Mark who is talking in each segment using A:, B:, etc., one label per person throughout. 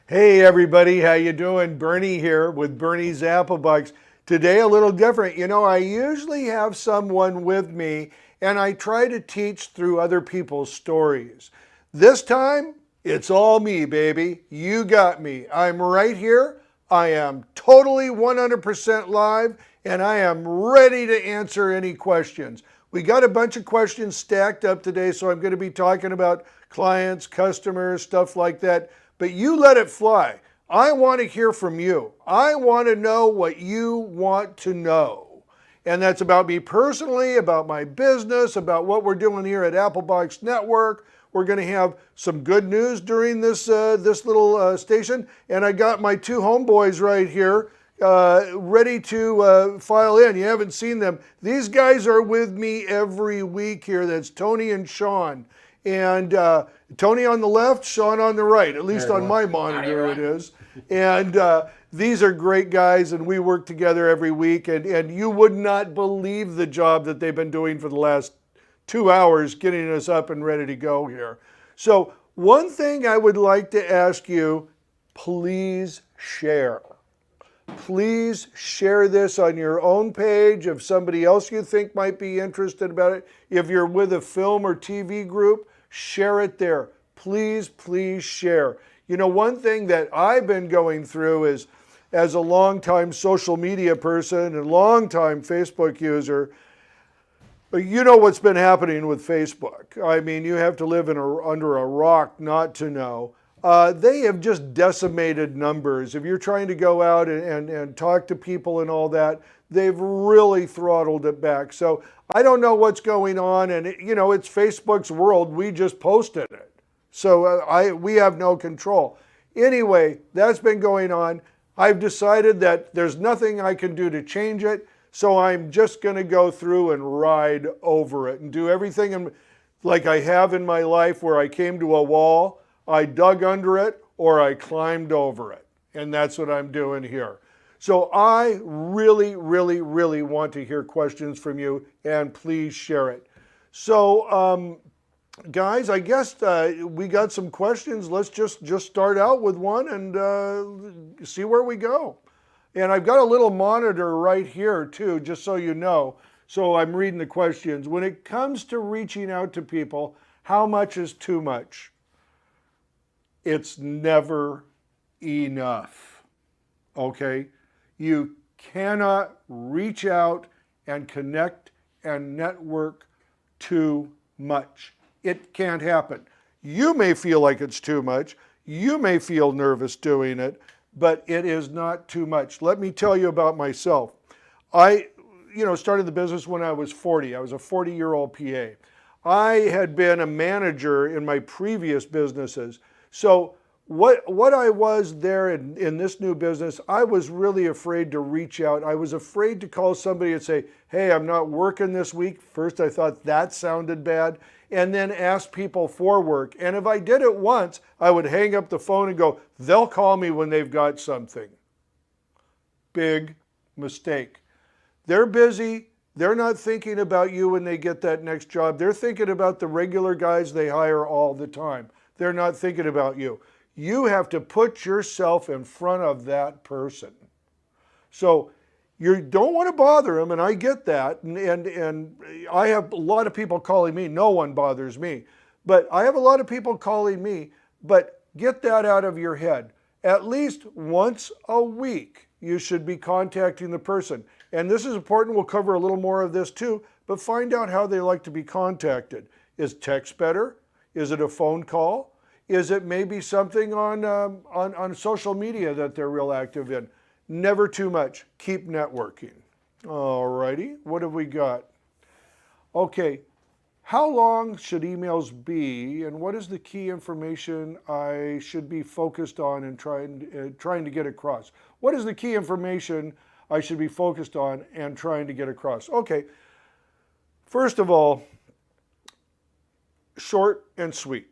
A: Hey everybody, how you doing? Bernie here with Bernie's Applebox. Today a little different. I usually have someone with me and I try to teach through other people's stories. This time, it's all me, baby. You got me. I'm right here. I am totally 100% live and I am ready to answer any questions. We got a bunch of questions stacked up today, so I'm going to be talking about clients, customers, stuff like that. But you let it fly. I want to hear from you. I want to know what you want to know. And that's about me personally, about my business, about what we're doing here at Applebox Network. We're going to have some good news during this little station. And I got my two homeboys right here ready to file in. You haven't seen them. These guys are with me every week here. That's Tony and Sean. And Tony on the left, Sean on the right, at least on my monitor it is. And these are great guys, and we work together every week. And you would not believe the job that they've been doing for the last 2 hours getting us up and ready to go here. So one thing I would like to ask you, please share. Please share this on your own page if somebody else you think might be interested about it. If you're with a film or TV group, share it there. Please, please share. One thing that I've been going through is, as a longtime social media person and longtime Facebook user, you know what's been happening with Facebook. I mean, you have to live under a rock not to know. They have just decimated numbers. If you're trying to go out and talk to people and all that, they've really throttled it back. So I don't know what's going on, and it's Facebook's world. We just posted it. So we have no control. Anyway, that's been going on. I've decided that there's nothing I can do to change it, so I'm just going to go through and ride over it and do everything like I have in my life, where I came to a wall, I dug under it, or I climbed over it. And that's what I'm doing here. So I really, really, really want to hear questions from you, and please share it. So guys, I guess we got some questions. Let's just start out with one and see where we go. And I've got a little monitor right here too, just so you know. So I'm reading the questions. When it comes to reaching out to people, how much is too much? It's never enough, okay? You cannot reach out and connect and network too much. It can't happen. You may feel like it's too much. You may feel nervous doing it, but it is not too much. Let me tell you about myself. I started the business when I was 40. I was a 40-year-old PA. I had been a manager in my previous businesses. So what I was there in this new business, I was really afraid to reach out. I was afraid to call somebody and say, hey, I'm not working this week. First, I thought that sounded bad. And then ask people for work. And if I did it once, I would hang up the phone and go, they'll call me when they've got something. Big mistake. They're busy. They're not thinking about you when they get that next job. They're thinking about the regular guys they hire all the time. They're not thinking about you. You have to put yourself in front of that person. So you don't want to bother them, and I get that. And I have a lot of people calling me. No one bothers me. But I have a lot of people calling me. But get that out of your head. At least once a week, you should be contacting the person. And this is important. We'll cover a little more of this too. But find out how they like to be contacted. Is text better? Is it a phone call? Is it maybe something on social media that they're real active in? Never too much. Keep networking. All righty. What have we got? Okay. How long should emails be, and what is the key information I should be focused on and trying to get across? What is the key information I should be focused on and trying to get across? Okay. First of all, short and sweet.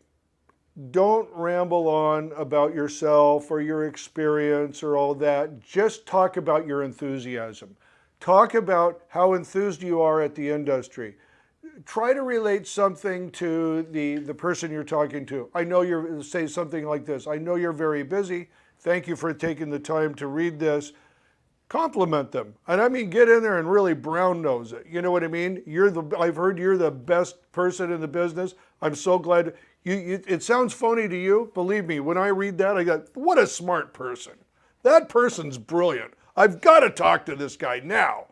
A: Don't ramble on about yourself or your experience or all that. Just talk about your enthusiasm. Talk about how enthused you are at the industry. Try to relate something to the person you're talking to. I know say something like this. I know you're very busy Thank you for taking the time to read this. Compliment them. And I mean, get in there and really brown nose it. You know what I mean? I've heard you're the best person in the business. I'm so glad. It sounds phony to you. Believe me, when I read that, I go, what a smart person. That person's brilliant. I've got to talk to this guy now.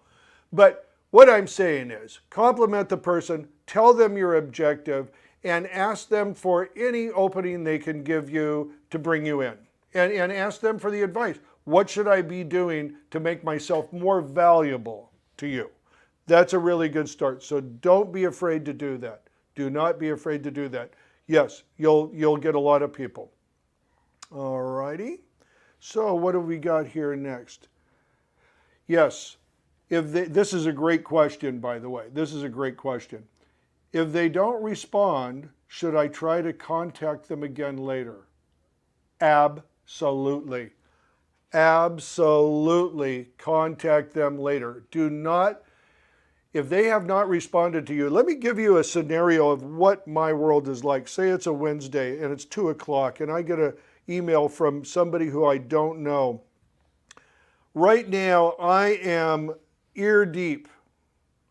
A: But what I'm saying is, compliment the person, tell them your objective, and ask them for any opening they can give you to bring you in. And ask them for the advice. What should I be doing to make myself more valuable to you? That's a really good start. So don't be afraid to do that. Do not be afraid to do that. Yes, you'll get a lot of people. All righty. So what have we got here next? Yes, this is a great question, by the way. This is a great question. If they don't respond, should I try to contact them again later? Absolutely. Absolutely contact them later. Do not, if they have not responded to you, let me give you a scenario of what my world is like. Say it's a Wednesday and it's 2 o'clock and I get an email from somebody who I don't know. Right now, I am ear deep,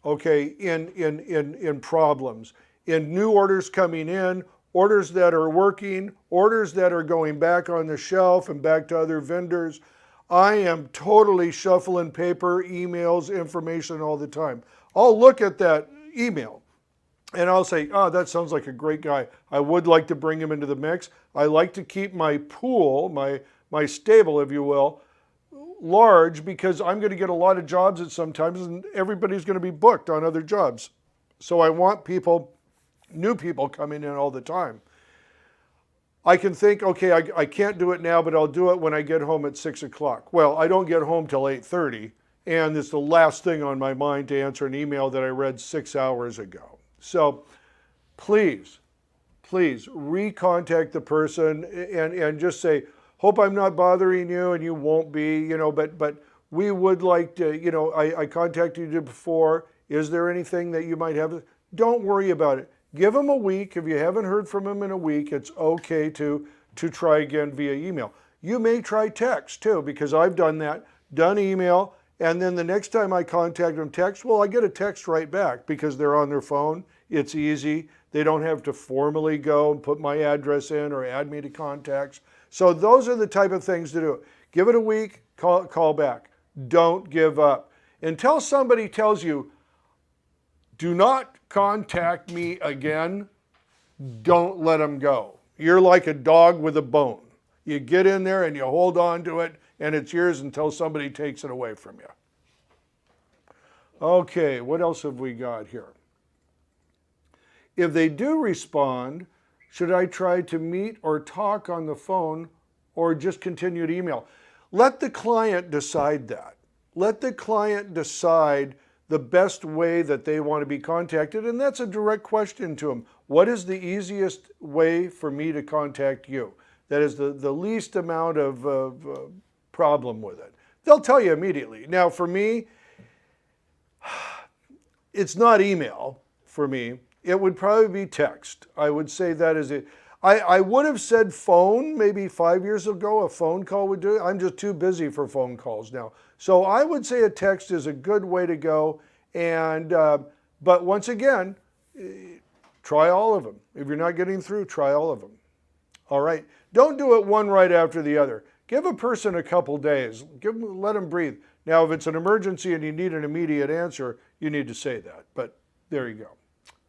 A: okay, in problems, in new orders coming in, orders that are working, orders that are going back on the shelf and back to other vendors. I am totally shuffling paper, emails, information all the time. I'll look at that email and I'll say, oh, that sounds like a great guy. I would like to bring him into the mix. I like to keep my pool, my stable, if you will, large because I'm going to get a lot of jobs at some times and everybody's going to be booked on other jobs. So I want people, new people coming in all the time. I can think, okay, I can't do it now, but I'll do it when I get home at 6 o'clock. Well, I don't get home till 8:30, and it's the last thing on my mind to answer an email that I read 6 hours ago. So please, please recontact the person and just say, hope I'm not bothering you, and you won't be, you know, but we would like to, you know, I contacted you before. Is there anything that you might have? Don't worry about it. Give them a week. If you haven't heard from them in a week, it's okay to try again via email. You may try text too, because I've done that, done email, and then the next time I contact them text, well, I get a text right back because they're on their phone. It's easy. They don't have to formally go and put my address in or add me to contacts. So those are the type of things to do. Give it a week, call back. Don't give up. Until somebody tells you, do not contact me again, don't let them go. You're like a dog with a bone. You get in there and you hold on to it and it's yours until somebody takes it away from you. Okay, what else have we got here? If they do respond, should I try to meet or talk on the phone or just continue to email? Let the client decide that. Let the client decide the best way that they want to be contacted, and that's a direct question to them. What is the easiest way for me to contact you? That is the least amount of problem with it. They'll tell you immediately. Now for me, it's not email for me. It would probably be text. I would say that is it. I would have said phone maybe 5 years ago, a phone call would do it. I'm just too busy for phone calls now. So I would say a text is a good way to go. And but once again, try all of them. If you're not getting through, try all of them. All right. Don't do it one right after the other. Give a person a couple days. Let them breathe. Now, if it's an emergency and you need an immediate answer, you need to say that. But there you go.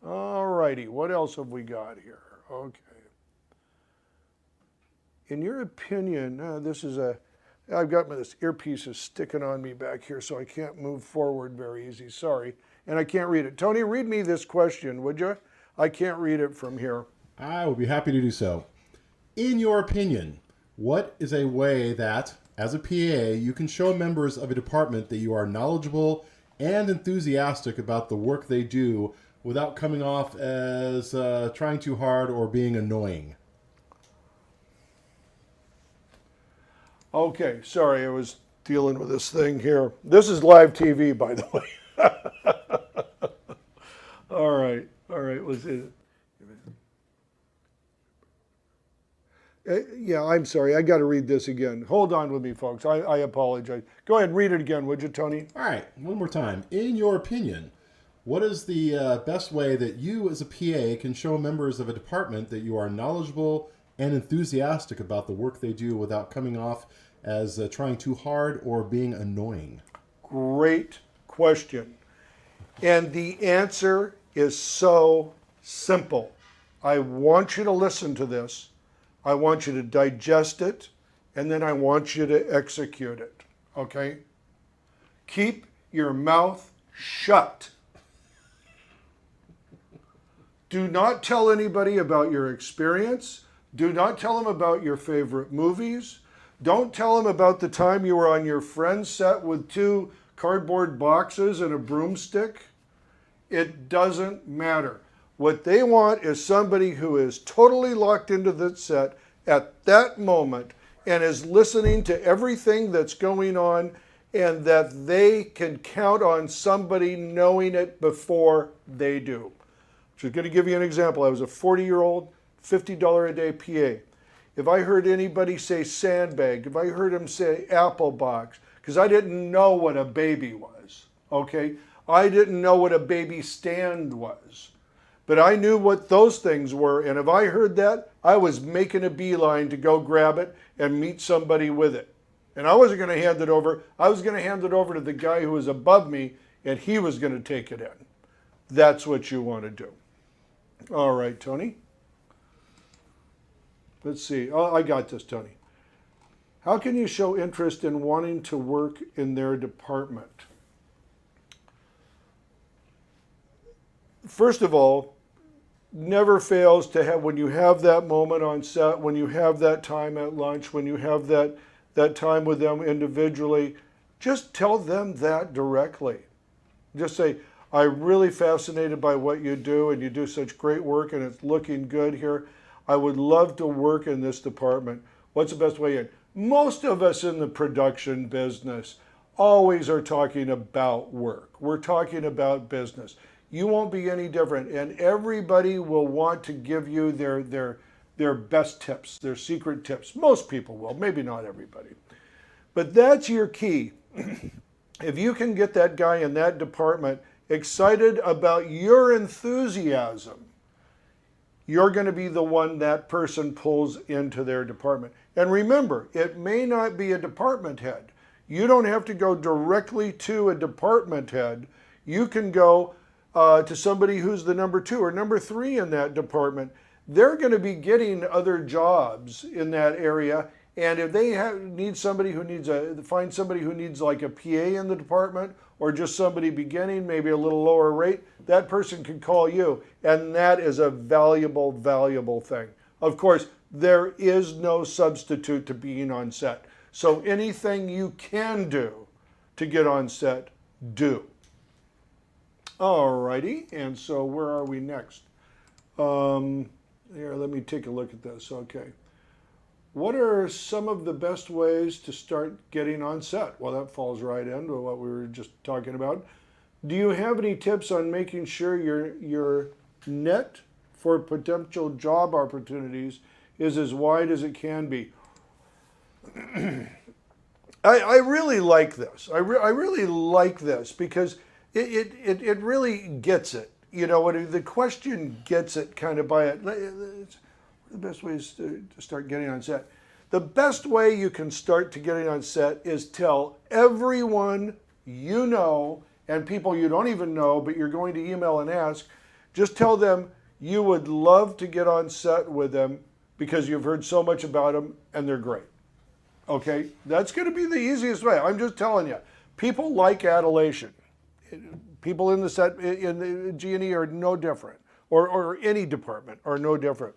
A: All righty. What else have we got here? Okay. In your opinion, I've got this earpiece is sticking on me back here, so I can't move forward very easy. Sorry. And I can't read it. Tony, read me this question, would you? I can't read it from here.
B: I would be happy to do so. In your opinion, what is a way that, as a PA, you can show members of a department that you are knowledgeable and enthusiastic about the work they do without coming off as trying too hard or being annoying?
A: Okay, sorry, I was dealing with this thing here. This is live TV, by the way. All right, was it? Yeah, I'm sorry. I got to read this again. Hold on with me, folks. I apologize. Go ahead and read it again, would you, Tony?
B: All right, one more time. In your opinion, what is the best way that you as a PA can show members of a department that you are knowledgeable and enthusiastic about the work they do without coming off as trying too hard or being annoying?
A: Great question. And the answer is so simple. I want you to listen to this. I want you to digest it, and then I want you to execute it. Okay? Keep your mouth shut. Do not tell anybody about your experience. Do not tell them about your favorite movies. Don't tell them about the time you were on your friend's set with 2 cardboard boxes and a broomstick. It doesn't matter. What they want is somebody who is totally locked into the set at that moment and is listening to everything that's going on, and that they can count on somebody knowing it before they do. Just going to give you an example. I was a 40-year-old, $50 a day PA. If I heard anybody say sandbag, if I heard him say Applebox, because I didn't know what a baby was, okay? I didn't know what a baby stand was. But I knew what those things were, and if I heard that, I was making a beeline to go grab it and meet somebody with it. And I wasn't going to hand it over. I was going to hand it over to the guy who was above me, and he was going to take it in. That's what you want to do. All right, Tony. Let's see. Oh, I got this, Tony. How can you show interest in wanting to work in their department? First of all, never fails to have, when you have that moment on set, when you have that time at lunch, when you have that time with them individually, just tell them that directly. Just say, I'm really fascinated by what you do, and you do such great work, and it's looking good here. I would love to work in this department. What's the best way in? Most of us in the production business always are talking about work. We're talking about business. You won't be any different, and everybody will want to give you their best tips, their secret tips. Most people will, maybe not everybody. But that's your key. If you can get that guy in that department excited about your enthusiasm, you're going to be the one that person pulls into their department. And remember, it may not be a department head. You don't have to go directly to a department head. You can go to somebody who's the number 2 or number 3 in that department. They're going to be getting other jobs in that area, and if they need somebody who needs find somebody who needs like a PA in the department, or just somebody beginning, maybe a little lower rate, that person can call you, and that is a valuable, valuable thing. Of course, there is no substitute to being on set. So anything you can do to get on set, do. Alrighty, and so where are we next? Here, let me take a look at this. Okay. What are some of the best ways to start getting on set? Well, that falls right into what we were just talking about. Do you have any tips on making sure your net for potential job opportunities is as wide as it can be? I really like this. I really like this because it really gets it. You know, the question gets it kind of by it. It's the best ways to start getting on set. The best way you can start to getting on set is tell everyone you know and people you don't even know, but you're going to email and ask. Just tell them you would love to get on set with them because you've heard so much about them and they're great. Okay, that's going to be the easiest way. I'm just telling you. People like adulation. People in the set, in the G&E are no different, or any department are no different.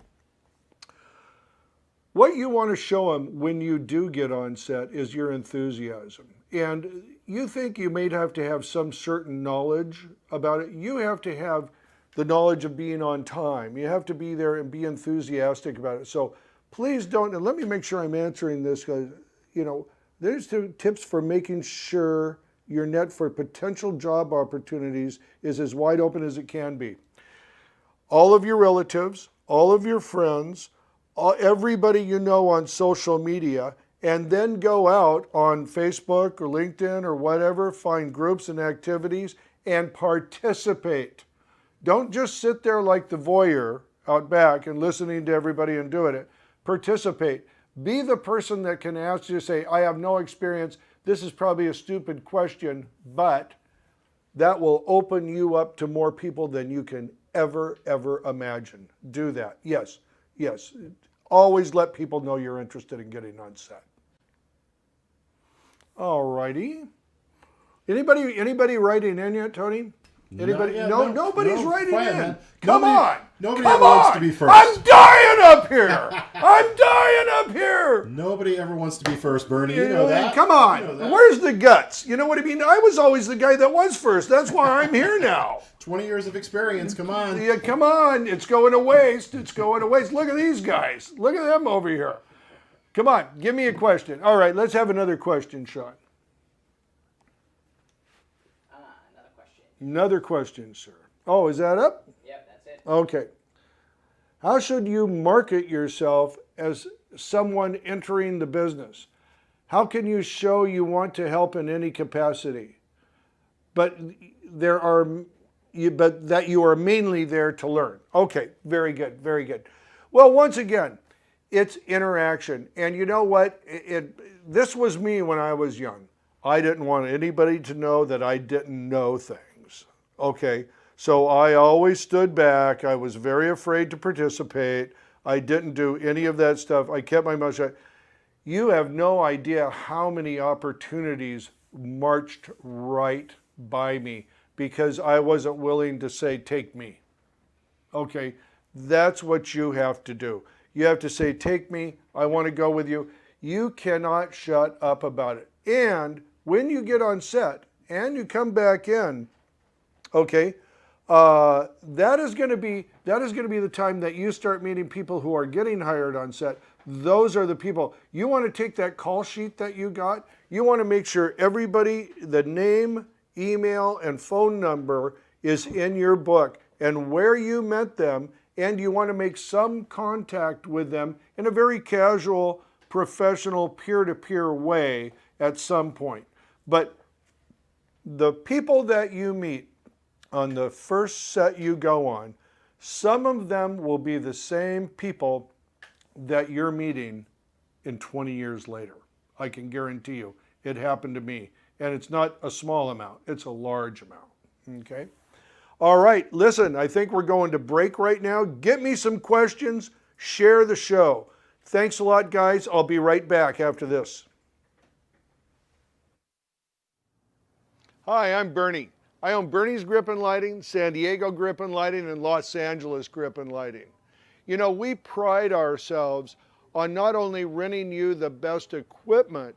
A: What you want to show them when you do get on set is your enthusiasm. And you think you may have to have some certain knowledge about it. You have to have the knowledge of being on time. You have to be there and be enthusiastic about it. So please don't, and let me make sure I'm answering this, because, you know, there's 2 tips for making sure your net for potential job opportunities is as wide open as it can be. All of your relatives, all of your friends, everybody you know on social media, and then go out on Facebook or LinkedIn or whatever, find groups and activities and participate. Don't just sit there like the voyeur out back and listening to everybody and doing it. Participate. Be the person that can ask you, say, I have no experience. This is probably a stupid question, but that will open you up to more people than you can ever imagine. Do that. Yes, yes. Always let people know you're interested in getting on set. All righty. Anybody writing in yet, Tony? Anybody?
B: No,
A: Nobody's writing
B: quiet,
A: in.
B: man.
A: Come on.
B: Nobody
A: Come
B: ever
A: on.
B: wants to be first.
A: I'm dying up here. I'm dying up here.
B: Nobody ever wants to be first, Bernie. You know that.
A: Come on.
B: You know that.
A: Where's the guts? You know what I mean? I was always the guy that was first. That's why I'm here now.
B: 20 years of experience. Come on.
A: Yeah, come on. It's going to waste. It's going to waste. Look at these guys. Look at them over here. Come on. Give me a question. All right. Let's have another question, Sean.
C: Another question.
A: Another question, sir. Oh, is that up?
C: Yep, that's it.
A: Okay. How should you market yourself as someone entering the business? How can you show you want to help in any capacity? But that you are mainly there to learn. Okay, very good, very good. Well, once again, it's interaction. And you know what? This was me when I was young. I didn't want anybody to know that I didn't know things. Okay, so I always stood back. I was very afraid to participate. I didn't do any of that stuff. I kept my mouth shut. You have no idea how many opportunities marched right by me because I wasn't willing to say, take me. Okay, that's what you have to do. You have to say, take me, I want to go with you. You cannot shut up about it. And when you get on set and you come back in, okay, that is going to be the time that you start meeting people who are getting hired on set. Those are the people. You want to take that call sheet that you got. You want to make sure everybody, the name, email, and phone number is in your book and where you met them, and you want to make some contact with them in a very casual, professional, peer-to-peer way at some point. But the people that you meet on the first set you go on, some of them will be the same people that you're meeting in 20 years later. I can guarantee you. It happened to me. And it's not a small amount, it's a large amount. Okay? All right, listen, I think we're going to break right now. Get me some questions, share the show. Thanks a lot, guys. I'll be right back after this. Hi, I'm Burnie. I own Burnie's Grip and Lighting, San Diego Grip and Lighting, and Los Angeles Grip and Lighting. You know, we pride ourselves on not only renting you the best equipment,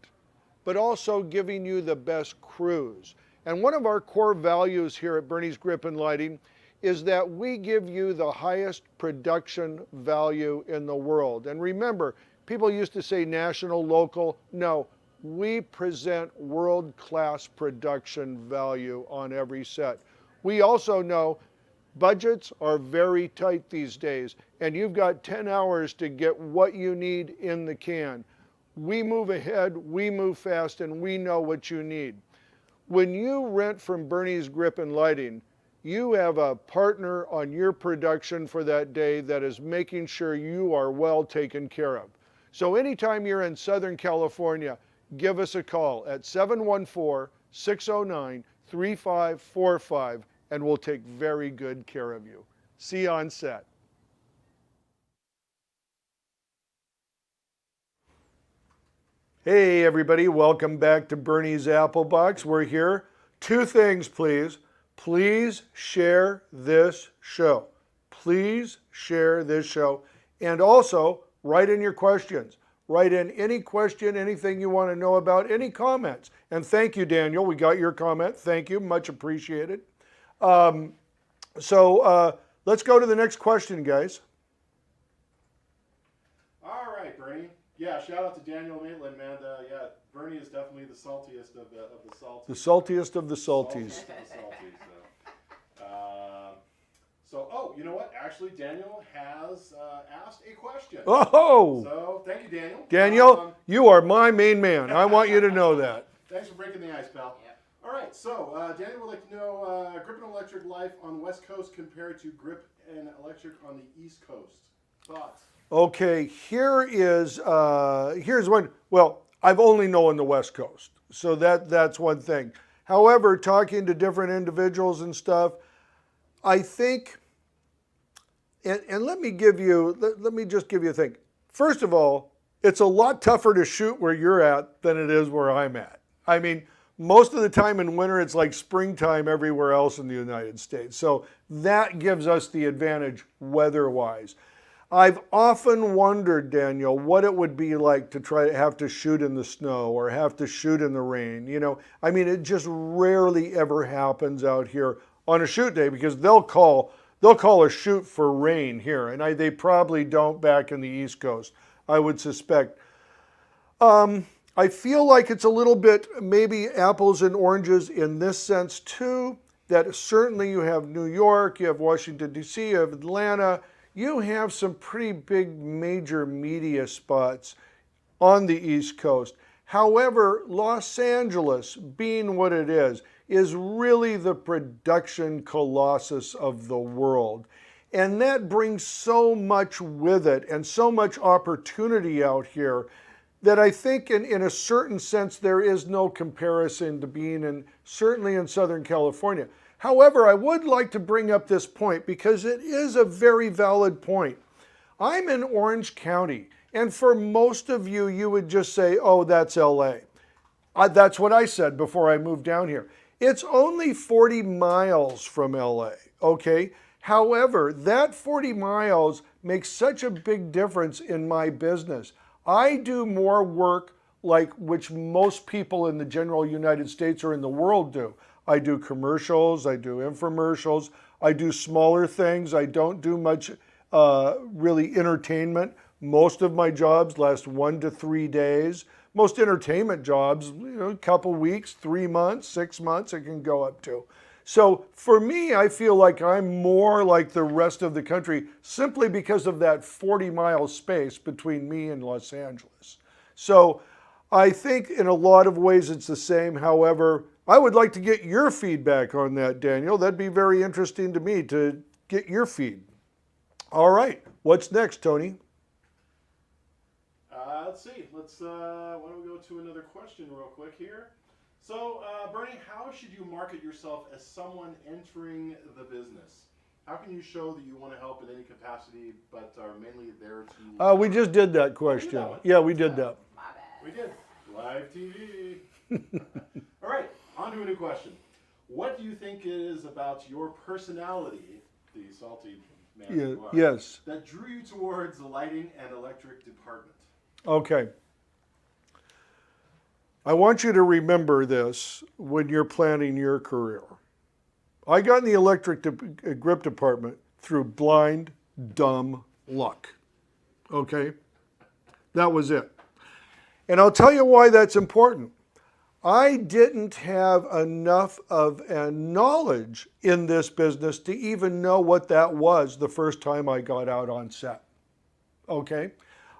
A: but also giving you the best crews. And one of our core values here at Burnie's Grip and Lighting is that we give you the highest production value in the world. And remember, people used to say national, local. No, we present world-class production value on every set. We also know budgets are very tight these days, and you've got 10 hours to get what you need in the can. We move ahead, we move fast, and we know what you need. When you rent from Burnie's Grip and Lighting, you have a partner on your production for that day that is making sure you are well taken care of. So anytime you're in Southern California, give us a call at 714-609-3545, and we'll take very good care of you. See you on set. Hey everybody, welcome back to Burnie's Applebox. We're here. Two things, please. Please share this show. Please share this show. And also, write in your questions. Write in any question, anything you want to know about, any comments. And thank you, Daniel. We got your comment. Thank you. Much appreciated. Let's go to the next question, guys.
B: All right, Bernie. Yeah, shout out to Daniel Maitland, man. Yeah, Burnie is definitely the saltiest of the salty.
A: The saltiest of the salties.
B: So, oh, you know what? Actually, Daniel has asked a question.
A: Oh,
B: So, thank you, Daniel.
A: Daniel, you are my main man. I want you to know that.
B: Thanks for breaking the ice, pal.
C: Yep.
B: All right, so Daniel would like to know grip and electric life on the West Coast compared to grip and electric on the East Coast. Thoughts?
A: Okay, here's one. Well, I've only known the West Coast, so that's one thing. However, talking to different individuals and stuff, I think, and let me just give you a thing. First of all, it's a lot tougher to shoot where you're at than it is where I'm at. I mean, most of the time in winter, it's like springtime everywhere else in the United States. So that gives us the advantage weather-wise. I've often wondered, Daniel, what it would be like to try to have to shoot in the snow or have to shoot in the rain. You know, I mean, it just rarely ever happens out here on a shoot day because they'll call a shoot for rain here, and they probably don't back in the East Coast, I would suspect. I feel like it's a little bit maybe apples and oranges in this sense too, that certainly you have New York, you have Washington, D.C., you have Atlanta, you have some pretty big major media spots on the East Coast. However, Los Angeles, being what it is really the production colossus of the world. And that brings so much with it and so much opportunity out here that I think in a certain sense there is no comparison to being certainly in Southern California. However, I would like to bring up this point because it is a very valid point. I'm in Orange County, and for most of you, you would just say, oh, that's LA. That's what I said before I moved down here. It's only 40 miles from LA, okay? However, that 40 miles makes such a big difference in my business. I do more work like which most people in the general United States or in the world do. I do commercials, I do infomercials, I do smaller things. I don't do much really entertainment. Most of my jobs last 1 to 3 days. Most entertainment jobs, a couple weeks, 3 months, 6 months, it can go up to. So for me, I feel like I'm more like the rest of the country simply because of that 40-mile space between me and Los Angeles. So I think in a lot of ways it's the same. However, I would like to get your feedback on that, Daniel. That'd be very interesting to me to get your feed. All right, what's next, Tony?
B: Let's see. Why don't we go to another question real quick here? So, Burnie, how should you market yourself as someone entering the business? How can you show that you want to help in any capacity, but are mainly there to...
A: We just did that question. Yeah, we did that.
C: My bad.
B: We did. Live TV. All right, on to a new question. What do you think it is about your personality, the salty man you are,
A: yes,
B: that drew you towards the lighting and electric department?
A: Okay. I want you to remember this when you're planning your career. I got in the electric grip department through blind, dumb luck. Okay? That was it. And I'll tell you why that's important. I didn't have enough of a knowledge in this business to even know what that was the first time I got out on set. Okay?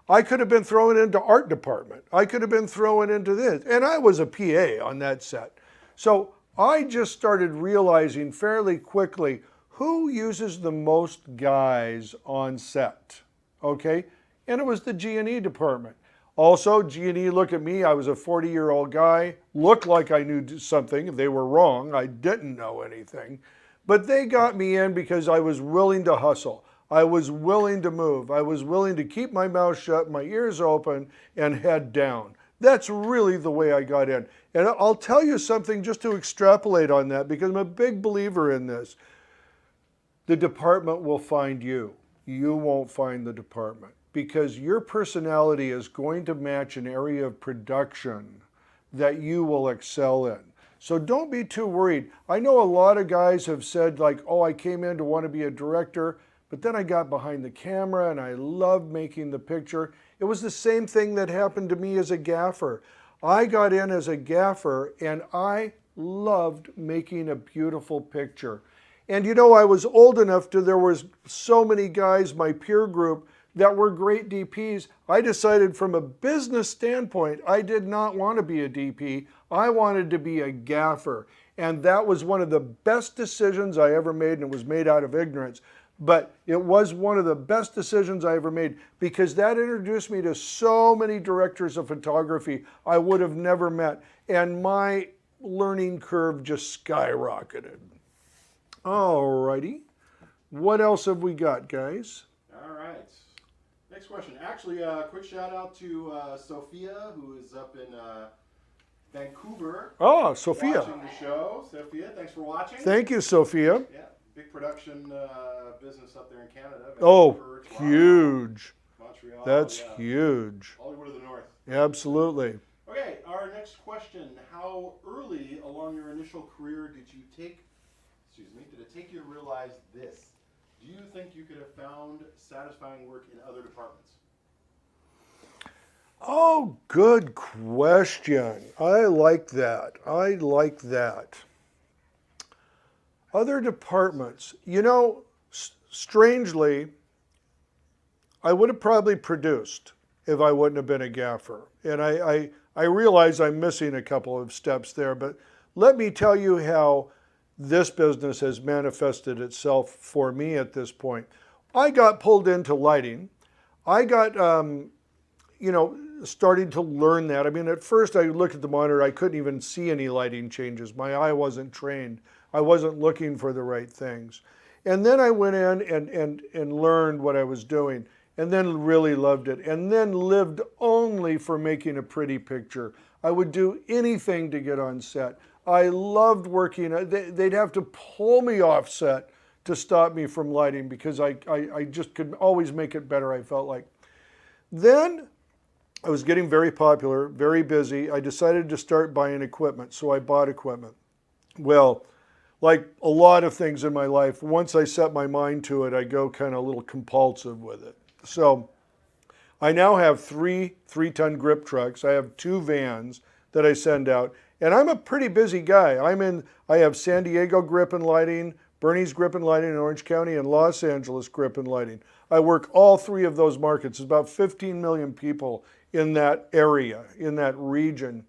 A: I could have been thrown into art department. I could have been thrown into this. And I was a PA on that set. So I just started realizing fairly quickly who uses the most guys on set. Okay? And it was the G&E department. Also, G&E looked at me. I was a 40-year-old guy. Looked like I knew something. They were wrong. I didn't know anything. But they got me in because I was willing to hustle. I was willing to move. I was willing to keep my mouth shut, my ears open, and head down. That's really the way I got in. And I'll tell you something just to extrapolate on that, because I'm a big believer in this. The department will find you. You won't find the department, because your personality is going to match an area of production that you will excel in. So don't be too worried. I know a lot of guys have said like, oh, I came in to want to be a director, but then I got behind the camera and I loved making the picture. It was the same thing that happened to me as a gaffer. I got in as a gaffer and I loved making a beautiful picture. And you know, I was old enough to, there was so many guys, my peer group, that were great DPs. I decided from a business standpoint, I did not want to be a DP. I wanted to be a gaffer. And that was one of the best decisions I ever made, and it was made out of ignorance. But it was one of the best decisions I ever made because that introduced me to so many directors of photography I would have never met. And my learning curve just skyrocketed. All righty. What else have we got, guys?
B: All right. Next question. Actually, quick shout out to Sophia, who is up in Vancouver.
A: Oh, Sophia.
B: Watching the show. Sophia, thanks for watching.
A: Thank you, Sophia.
B: Yeah, big production business up there in Canada.
A: Oh,
B: Vancouver, Toronto,
A: huge.
B: Montreal.
A: That's
B: yeah.
A: huge.
B: Hollywood of the North.
A: Absolutely.
B: Okay, our next question. How early along your initial career did it take you to realize this? Do you think you could have found satisfying work in other departments?
A: Oh, good question. I like that. I like that. Other departments. You know, strangely, I would have probably produced if I wouldn't have been a gaffer. And I realize I'm missing a couple of steps there, but let me tell you how this business has manifested itself for me at this point. I got pulled into lighting. I got, starting to learn that. I mean, at first I looked at the monitor, I couldn't even see any lighting changes. My eye wasn't trained. I wasn't looking for the right things. And then I went in and learned what I was doing, and then really loved it, and then lived only for making a pretty picture. I would do anything to get on set. I loved working. They'd have to pull me off set to stop me from lighting because I just could always make it better, I felt like. Then I was getting very popular, very busy. I decided to start buying equipment, so I bought equipment. Well, like a lot of things in my life, once I set my mind to it, I go kind of a little compulsive with it. So I now have three 3-ton grip trucks. I have 2 vans that I send out. And I'm a pretty busy guy. I have San Diego grip and lighting, Burnie's grip and lighting in Orange County, and Los Angeles grip and lighting. I work all 3 of those markets. There's about 15 million people in that area, in that region.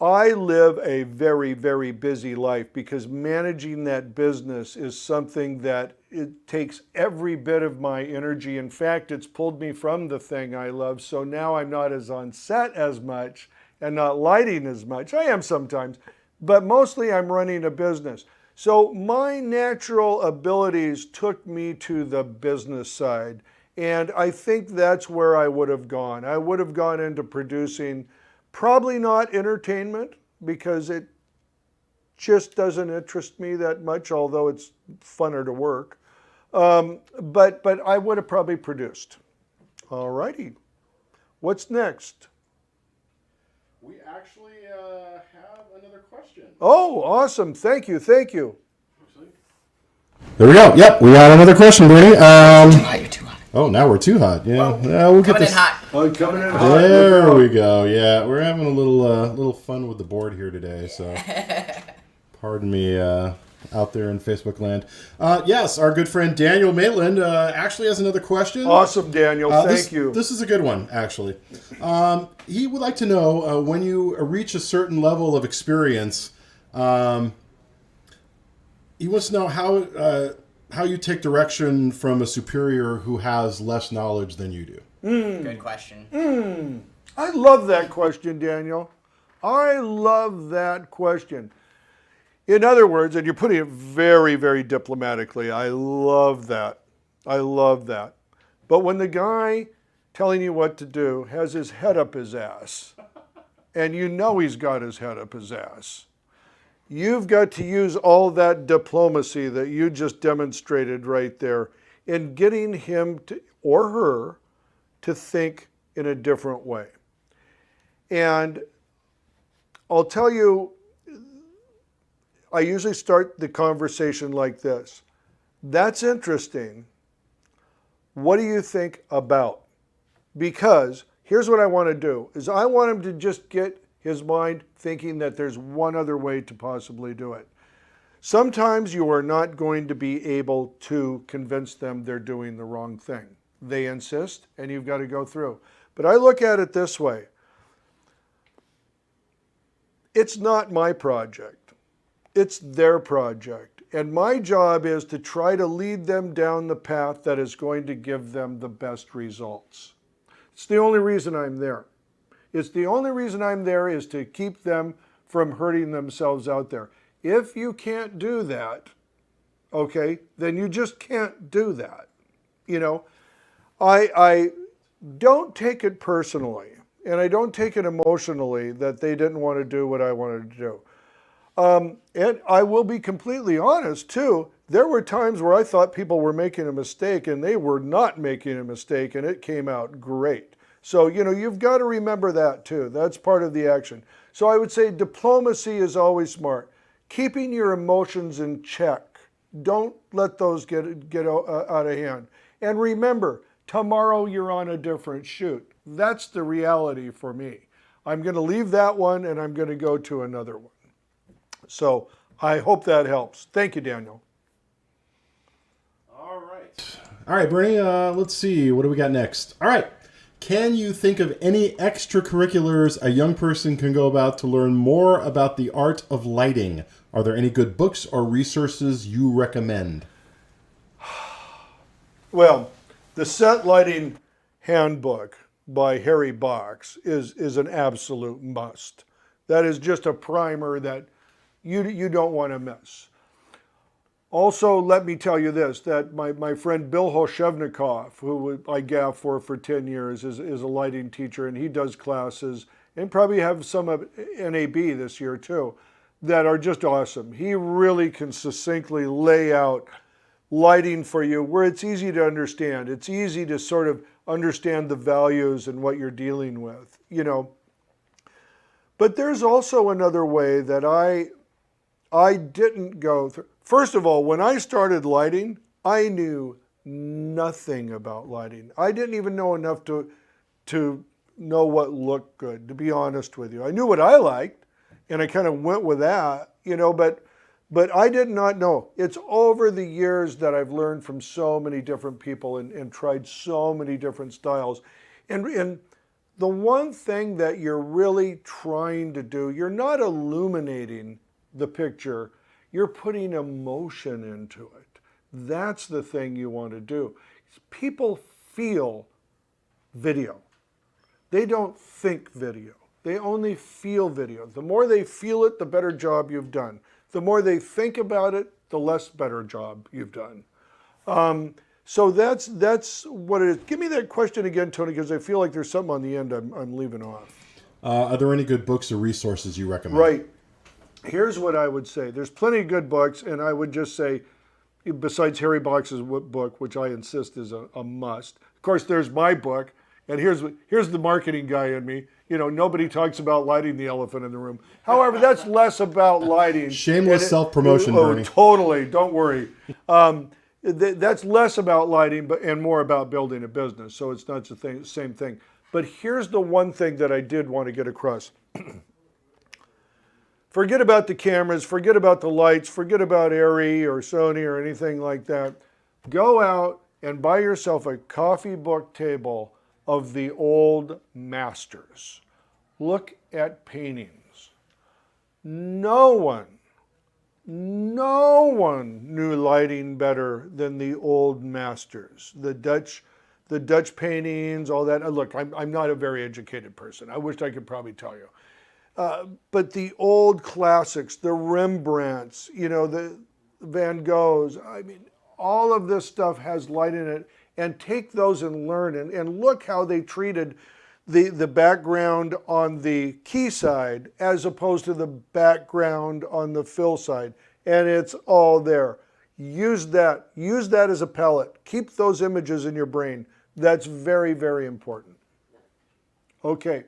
A: I live a very, very busy life because managing that business is something that it takes every bit of my energy. In fact, it's pulled me from the thing I love. So now I'm not as on set as much and not lighting as much. I am sometimes, but mostly I'm running a business. So my natural abilities took me to the business side. And I think that's where I would have gone. I would have gone into producing, probably not entertainment, because it just doesn't interest me that much, although it's funner to work. But I would have probably produced. All righty. What's next?
B: We actually have another question.
A: Oh, awesome. Thank you. Thank you.
B: There we go. Yep, we got another question, Burnie.
C: You're too hot.
B: Oh, now we're too hot. Yeah, we'll get
C: Coming in
B: this.
C: hot.
A: Oh, coming in hot.
B: There we go. Yeah, we're having a little fun with the board here today. So, pardon me, out there in Facebook land. Yes, our good friend Daniel Maitland actually has another question.
A: Awesome, Daniel. Thank you.
B: This is a good one, actually. He would like to know when you reach a certain level of experience. He wants to know how you take direction from a superior who has less knowledge than you do.
C: Good question.
A: I love that question, Daniel. I love that question. In other words, and you're putting it very, very diplomatically, I love that. I love that. But when the guy telling you what to do has his head up his ass, and you know he's got his head up his ass, you've got to use all that diplomacy that you just demonstrated right there in getting him to, or her to think in a different way. And I'll tell you, I usually start the conversation like this. That's interesting. What do you think about? Because here's what I want to do, is I want him to just get his mind thinking that there's one other way to possibly do it. Sometimes you are not going to be able to convince them they're doing the wrong thing. They insist, and you've got to go through. But I look at it this way. It's not my project. It's their project. And my job is to try to lead them down the path that is going to give them the best results. It's the only reason I'm there. It's the only reason I'm there is to keep them from hurting themselves out there. If you can't do that, okay, then you just can't do that. You know, I don't take it personally, and I don't take it emotionally that they didn't want to do what I wanted to do. And I will be completely honest too, there were times where I thought people were making a mistake and they were not making a mistake, and it came out great. So, you know, you've got to remember that too. That's part of the action. So I would say diplomacy is always smart. Keeping your emotions in check. Don't let those get out of hand. And remember, tomorrow you're on a different shoot. That's the reality for me. I'm going to leave that one and I'm going to go to another one. So I hope that helps. Thank you, Daniel.
B: All right, Bernie, let's see. What do we got next? All right. Can you think of any extracurriculars a young person can go about to learn more about the art of lighting? Are there any good books or resources you recommend?
A: Well, the Set Lighting Handbook by Harry Box is an absolute must. That is just a primer that you don't want to miss. Also, let me tell you this, that my friend Bill Hoshevnikov, who I gaff for 10 years, is a lighting teacher, and he does classes, and probably have some of NAB this year too, that are just awesome. He really can succinctly lay out lighting for you where it's easy to understand. It's easy to sort of understand the values and what you're dealing with, you know. But there's also another way that I didn't go through. First of all, when I started lighting, I knew nothing about lighting. I didn't even know enough to know what looked good, to be honest with you. I knew what I liked, and I kind of went with that, you know, but I did not know. It's over the years that I've learned from so many different people and tried so many different styles. And the one thing that you're really trying to do, you're not illuminating the picture, you're putting emotion into it. That's the thing you want to do. People feel video. They don't think video. They only feel video. The more they feel it, the better job you've done. The more they think about it, the less better job you've done. So that's what it is. Give me that question again, Tony, because I feel like there's something on the end I'm leaving off.
B: Are there any good books or resources you recommend?
A: Right. Here's what I would say. There's plenty of good books, and I would just say, besides Harry Box's book, which I insist is a must. Of course, there's my book, and here's the marketing guy in me. You know, nobody talks about lighting the elephant in the room. However, that's less about lighting.
B: Shameless self-promotion, Bernie.
A: Oh, totally. Don't worry. That's less about lighting and more about building a business. So it's not the same thing. But here's the one thing that I did want to get across. Forget about the cameras, forget about the lights, forget about Arri or Sony or anything like that. Go out and buy yourself a coffee book table of the old masters. Look at paintings. No one knew lighting better than the old masters. The Dutch paintings, all that. Look, I'm not a very educated person. I wish I could probably tell you. But the old classics, the Rembrandts, you know, the Van Goghs, I mean, all of this stuff has light in it. And take those and learn. And look how they treated the background on the key side as opposed to the background on the fill side. And it's all there. Use that. Use that as a palette. Keep those images in your brain. That's very, very important. Okay.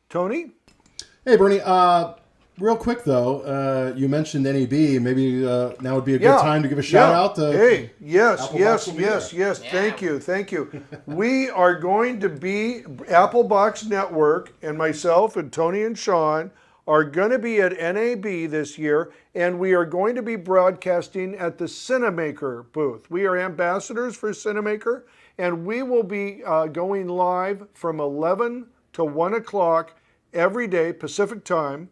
A: Tony?
B: Hey, Bernie. Real quick, though, you mentioned NAB. Maybe now would be a good time to give a shout out to
A: yes.
C: Yeah.
A: Thank you. We are going to be, Applebox Network and myself and Tony and Sean are going to be at NAB this year, and we are going to be broadcasting at the Cinemaker booth. We are ambassadors for Cinemaker, and we will be going live from 11 to 1 o'clock every day, Pacific time,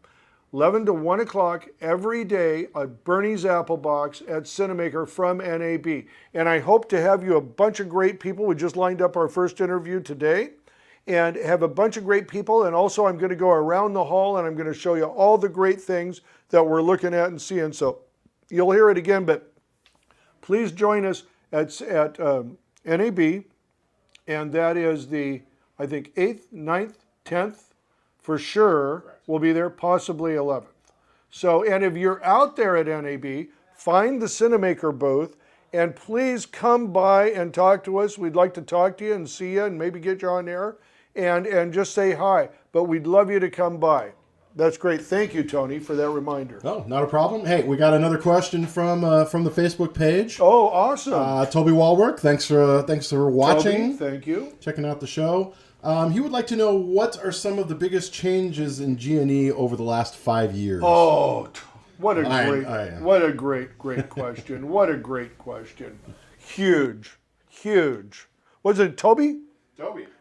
A: 11 to 1 o'clock every day at Burnie's Applebox at Cinemaker from NAB. And I hope to have you a bunch of great people. We just lined up our first interview today and have a bunch of great people. And also I'm going to go around the hall and I'm going to show you all the great things that we're looking at and seeing. So you'll hear it again, but please join us at NAB. And that is the, I think, 8th, 9th, 10th for sure. Correct. We'll be there, possibly 11th. So, and if you're out there at NAB, find the Cinemaker booth and please come by and talk to us. We'd like to talk to you and see you and maybe get you on air and just say hi. But we'd love you to come by. That's great. Thank you, Tony, for that reminder.
B: Oh, not a problem. Hey, we got another question from the Facebook page.
A: Oh, awesome.
B: Toby Walwork, thanks for watching.
A: Toby, thank you.
B: Checking out the show. He would like to know, what are some of the biggest changes in G&E over the last 5 years?
A: Oh, what a great question. What a great question. Huge. Was it Toby?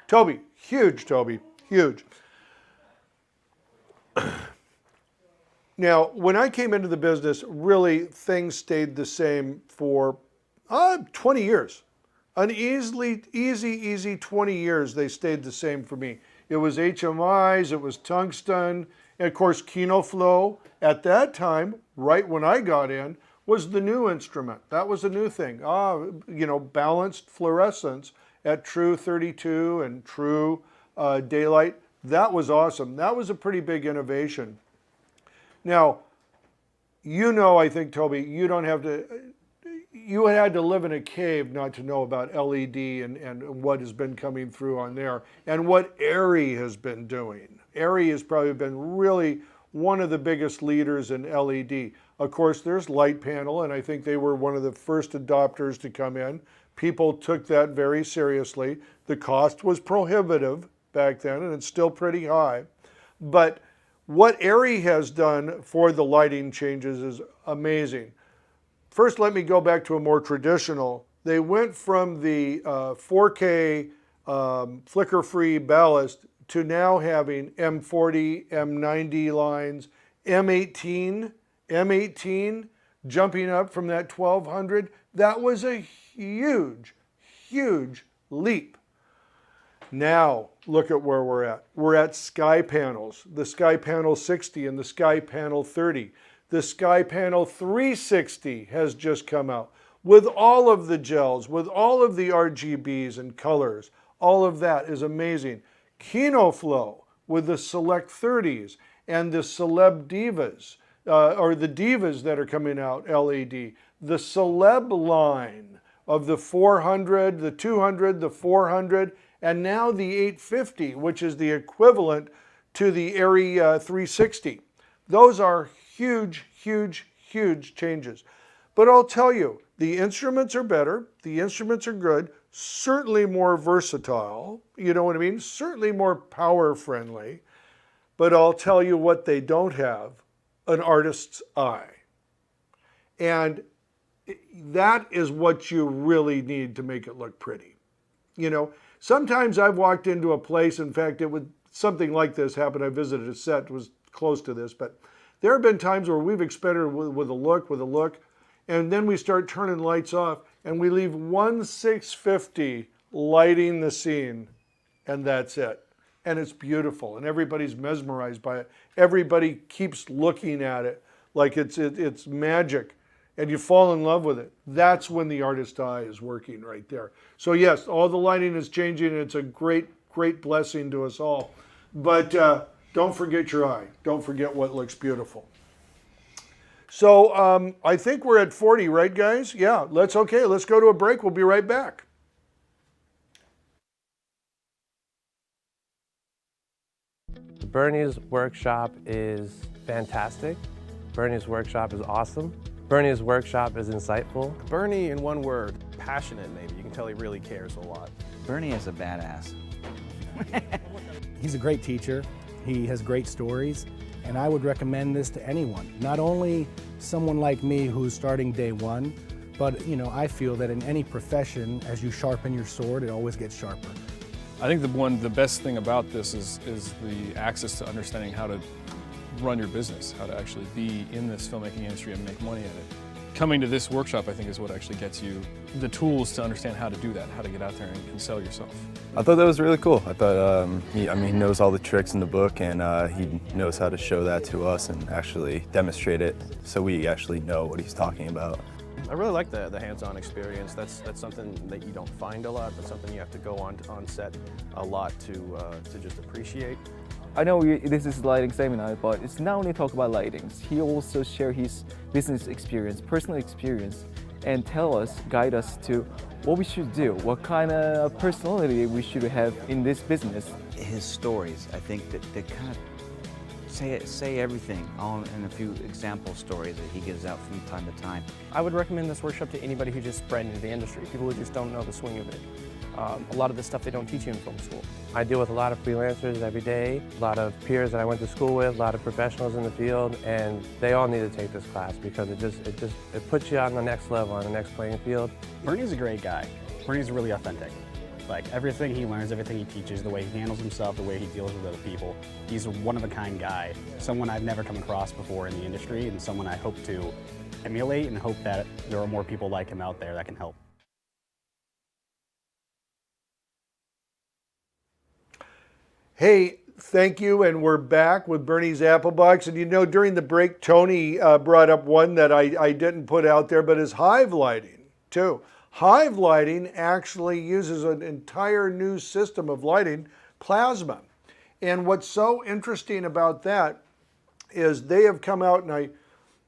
A: Toby. Huge, Toby. Huge. Now, when I came into the business, really things stayed the same for 20 years. An easy 20 years they stayed the same for me. It was HMIs, it was tungsten, and of course KinoFlow at that time, right when I got in, was the new instrument. That was a new thing. Balanced fluorescence at True 32 and True Daylight. That was awesome. That was a pretty big innovation. Now, I think, Toby, you had to live in a cave not to know about LED and what has been coming through on there and what ARRI has been doing. ARRI has probably been really one of the biggest leaders in LED. Of course, there's light panel, and I think they were one of the first adopters to come in. People took that very seriously. The cost was prohibitive back then, and it's still pretty high. But what ARRI has done for the lighting changes is amazing. First, let me go back to a more traditional. They went from the 4K flicker-free ballast to now having M40, M90 lines, M18 jumping up from that 1200. That was a huge leap. Now, look at where we're at. We're at Sky Panels, the Sky Panel 60 and the Sky Panel 30. The Sky Panel 360 has just come out with all of the gels, with all of the RGBs and colors. All of that is amazing. KinoFlow with the Select 30s and the Celeb Divas, or the Divas that are coming out LED. The Celeb line of the 400, the 200, the 400, and now the 850, which is the equivalent to the ARRI 360. Those are huge changes. But I'll tell you, the instruments are better, the instruments are good, certainly more versatile, you know what I mean? Certainly more power friendly. But I'll tell you what they don't have, an artist's eye. And that is what you really need to make it look pretty. Sometimes I've walked into a place, in fact, something like this happened. I visited a set, it was close to this, but there have been times where we've experimented with a look, and then we start turning lights off, and we leave 1/650 lighting the scene, and that's it. And it's beautiful, and everybody's mesmerized by it. Everybody keeps looking at it like it's magic, and you fall in love with it. That's when the artist's eye is working right there. So yes, all the lighting is changing, and it's a great blessing to us all. But don't forget your eye. Don't forget what looks beautiful. So I think we're at 40, right, guys? Yeah, let's go to a break. We'll be right back.
D: Burnie's workshop is fantastic. Burnie's workshop is awesome. Burnie's workshop is insightful.
E: Burnie, in one word, passionate maybe. You can tell he really cares a lot.
F: Burnie is a badass.
G: He's a great teacher. He has great stories,
F: And I would recommend this to anyone, not only someone like me who's starting day one, but I feel that in any profession, as you sharpen your sword, it always gets sharper.
G: I think the best thing about this is the access to understanding how to run your business, how to actually be in this filmmaking industry and make money at it. Coming to this workshop, I think, is what actually gets you the tools to understand how to do that, how to get out there and sell yourself.
H: I thought that was really cool. I thought, he knows all the tricks in the book, and he knows how to show that to us and actually demonstrate it so we actually know what he's talking about.
E: I really like the hands-on experience. That's something that you don't find a lot. That's something you have to go on set a lot to just appreciate.
I: I know this is lighting seminar, but it's not only talk about lightings. He also share his business experience, personal experience, and guide us to what we should do, what kind of personality we should have in this business.
J: His stories, I think that kind of say everything, all in a few example stories that he gives out from time to time.
K: I would recommend this workshop to anybody who just brand into the industry, people who just don't know the swing of it. A lot of the stuff they don't teach you in film school.
D: I deal with a lot of freelancers every day, a lot of peers that I went to school with, a lot of professionals in the field, and they all need to take this class because it puts you on the next level, on the next playing field.
L: Bernie's a great guy. Bernie's really authentic. Like everything he learns, everything he teaches, the way he handles himself, the way he deals with other people, he's a one-of-a-kind guy. Someone I've never come across before in the industry, and someone I hope to emulate and hope that there are more people like him out there that can help.
A: Hey, thank you, and we're back with Burnie's Applebox. And during the break, Tony brought up one that I didn't put out there, but is hive lighting too. Hive lighting actually uses an entire new system of lighting, plasma. And what's so interesting about that is they have come out, and I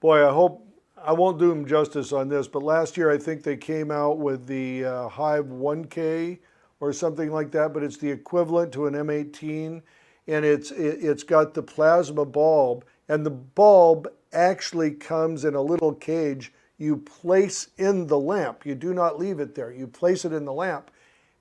A: hope I won't do them justice on this, but last year I think they came out with the Hive 1K or something like that, but it's the equivalent to an M18, and it's got the plasma bulb, and the bulb actually comes in a little cage you place in the lamp. You do not leave it there. You place it in the lamp,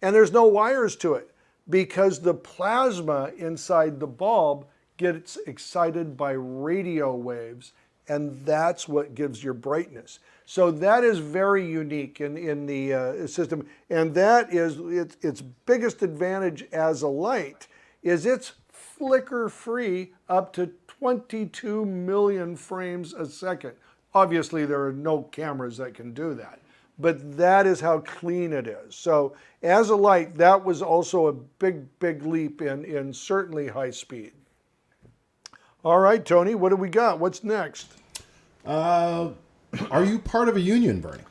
A: and there's no wires to it because the plasma inside the bulb gets excited by radio waves, and that's what gives your brightness. So that is very unique in the system, and that is its biggest advantage as a light is it's flicker-free up to 22 million frames a second. Obviously, there are no cameras that can do that, but that is how clean it is. So as a light, that was also a big leap in certainly high speed. All right, Tony, what do we got? What's next?
B: Are you part of a union, Bernie?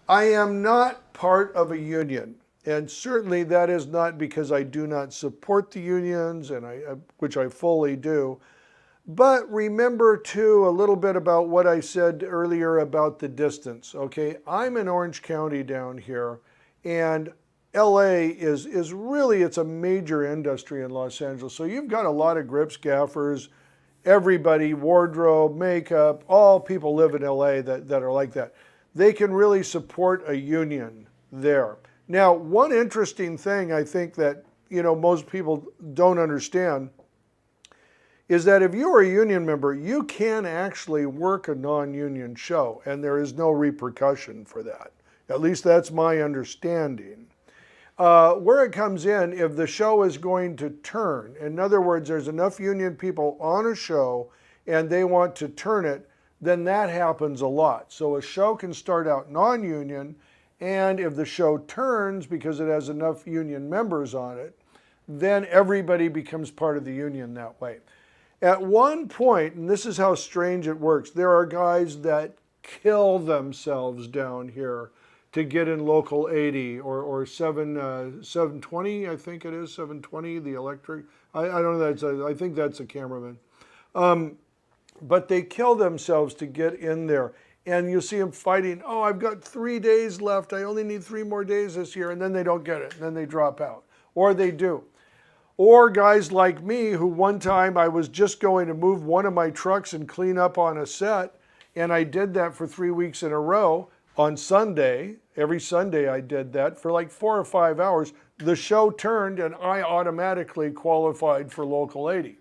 A: I am not part of a union, and certainly that is not because I do not support the unions, and which I fully do. But remember too a little bit about what I said earlier about the distance. Okay, I'm in Orange County down here, and LA is really, it's a major industry in Los Angeles. So you've got a lot of grips, gaffers, everybody, wardrobe, makeup, all people live in LA that are like that. They can really support a union there. Now, one interesting thing I think that most people don't understand is that if you are a union member, you can actually work a non-union show, and there is no repercussion for that. At least that's my understanding. Where it comes in, if the show is going to turn, in other words, there's enough union people on a show and they want to turn it, then that happens a lot. So a show can start out non-union, and if the show turns because it has enough union members on it, then everybody becomes part of the union that way. At one point, and this is how strange it works, there are guys that kill themselves down here to get in local 80 or 720, I think it is, 720, the electric. I don't know, I think that's a cameraman. But they kill themselves to get in there. And you see them fighting, oh, I've got 3 days left, I only need 3 more days this year, and then they don't get it, and then they drop out. Or they do. Or guys like me, who one time I was just going to move one of my trucks and clean up on a set, and I did that for 3 weeks in a row on Sunday. Every Sunday I did that for like 4 or 5 hours. The show turned and I automatically qualified for Local 80.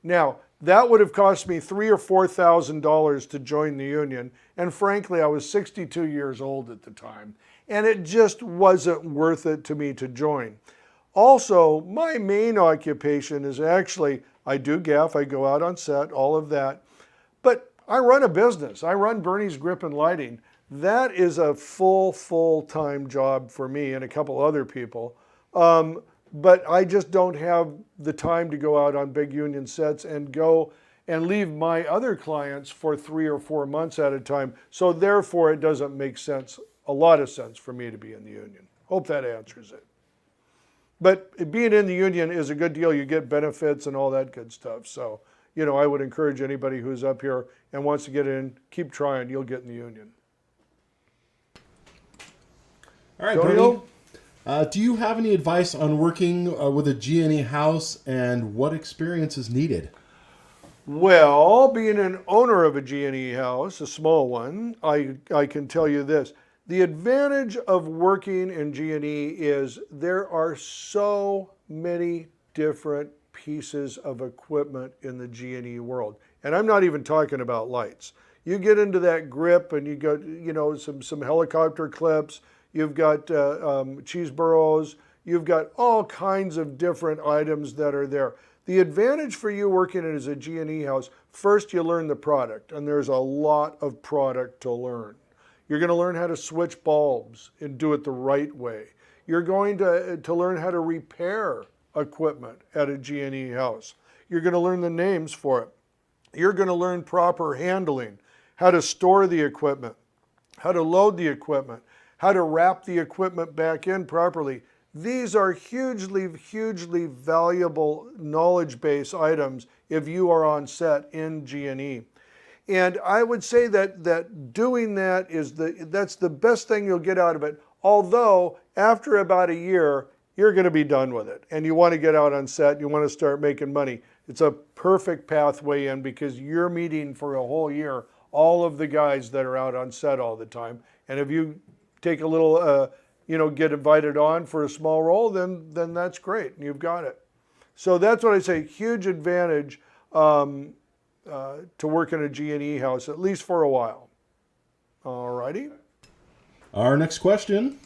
A: Now, That would have cost me $3,000 or $4,000 to join the union. And frankly, I was 62 years old at the time, and it just wasn't worth it to me to join. Also, my main occupation is actually, I do gaff, I go out on set, all of that, but I run a business. I run Burnie's Grip and Lighting. That is a full-time job for me and a couple other people. But I just don't have the time to go out on big union sets and go and leave my other clients for 3 or 4 months at a time. So therefore, it doesn't make sense, a lot of sense for me to be in the union. Hope that answers it. But being in the union is a good deal. You get benefits and all that good stuff. So, you know, I would encourage anybody who's up here and wants to get in, keep trying. You'll get in the union.
B: All right, Burnie. Do you have any advice on working with a G&E house and what experience is needed?
A: Well, being an owner of a G&E house, a small one, I can tell you this. The advantage of working in G&E is there are so many different pieces of equipment in the G&E world. And I'm not even talking about lights. You get into that grip and you got, you know, some helicopter clips, you've got cheese burros, you've got all kinds of different items that are there. The advantage for you working as a G&E house, first you learn the product, and there's a lot of product to learn. You're going to learn how to switch bulbs and do it the right way. You're going to learn how to repair equipment at a G&E house. You're going to learn the names for it. You're going to learn proper handling, how to store the equipment, how to load the equipment, how to wrap the equipment back in properly. These are hugely valuable knowledge base items if you are on set in G&E. And I would say that doing that that's the best thing you'll get out of it. Although after about a year, you're going to be done with it and you want to get out on set, you want to start making money. It's a perfect pathway in because you're meeting for a whole year all of the guys that are out on set all the time. And if you take a little, you know, get invited on for a small role, then that's great and you've got it. So that's what I say, huge advantage to work in a G&E house, at least for a while. All righty.
B: Our next question.